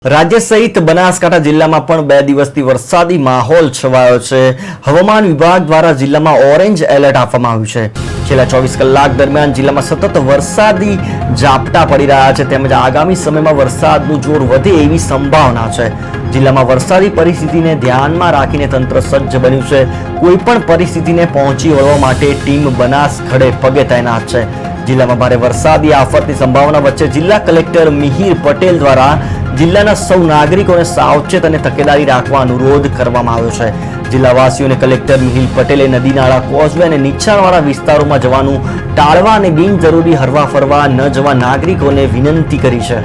રાજ્ય સહિત બનાસકાંઠા જિલ્લામાં પણ 2 દિવસથી વરસાદી માહોલ છવાયો છે। હવામાન વિભાગ દ્વારા જિલ્લામાં ઓરેન્જ એલર્ટ આપવામાં આવ્યું છે। છેલ્લા 24 કલાક દરમિયાન જિલ્લામાં સતત વરસાદી ઝાપટા પડી રહ્યા છે તેમજ આગામી સમયમાં વરસાદનું જોર વધે એવી સંભાવના છે। જિલ્લામાં વરસાદી પરિસ્થિતિને ધ્યાનમાં રાખીને તંત્ર સજ્જ બન્યું છે। કોઈપણ પરિસ્થિતિને પહોંચી વળવા માટે ટીમ બનાસ ખડે પગે તૈનાત છે। જિલ્લામાં ભારે વરસાદી આફતની સંભાવના વચ્ચે જિલ્લા કલેક્ટર મિહિર પટેલ દ્વારા જિલ્લાના સૌ નાગરિકોને સાવચેત અને તકેદારી રાખવા અનુરોધ કરવામાં આવ્યો છે। જિલ્લાવાસીઓને કલેક્ટર મિહિર પટેલે નદી નાળા કોઝવે અને નીચાણવાળા વિસ્તારોમાં જવાનું ટાળવા અને બિનજરૂરી હરવા ફરવા ન જવા નાગરિકોને વિનંતી કરી છે।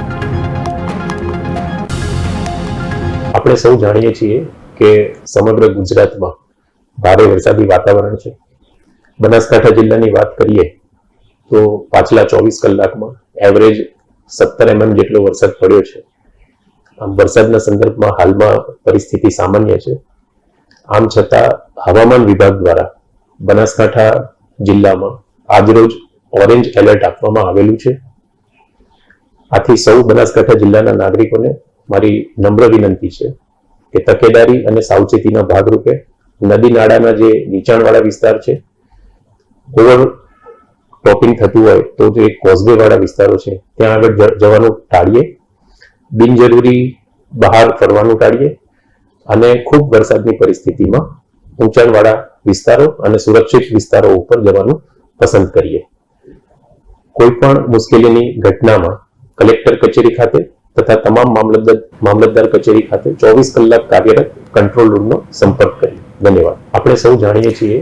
આપણે સૌ જાણીએ છીએ કે સમગ્ર ગુજરાતમાં ભારે વરસાદી વાતાવરણ છે। બનાસકાંઠા જિલ્લાની વાત કરીએ તો પાછલા 24 કલાકમાં એવરેજ 17 mm જેટલો વરસાદ પડ્યો છે। આમ વરસાદના સંદર્ભમાં હાલમાં પરિસ્થિતિ સામાન્ય છે। આમ છતાં હવામાન વિભાગ દ્વારા બનાસકાંઠા જિલ્લામાં આજરોજ ઓરેન્જ એલર્ટ આપવામાં આવેલું છે। આથી સૌ બનાસકાંઠા જિલ્લાના નાગરિકોને મારી નમ્ર વિનંતી છે કે તકેદારી અને સાવચેતીના ભાગરૂપે નદી નાળાના જે નીચાણવાળા વિસ્તાર છે, ઓવર ટોપિંગ થતું હોય તો જે કોઝવે વાળા વિસ્તારો છે ત્યાં આગળ જવાનું ટાળીએ, બિનજરૂરી બહાર ફરવાનું ટાળીએ અને ખૂબ વરસાદની પરિસ્થિતિમાં ઊંચાણવાળા વિસ્તારો અને સુરક્ષિત વિસ્તારો ઉપર જવાનું પસંદ કરીએ। કોઈ પણ મુશ્કેલીની ઘટનામાં કલેક્ટર કચેરી ખાતે તથા તમામ મામલતદાર કચેરી ખાતે 24 કલાક કાર્યરત કંટ્રોલ રૂમનો સંપર્ક કરીએ। ધન્યવાદ। આપણે સૌ જાણીએ છીએ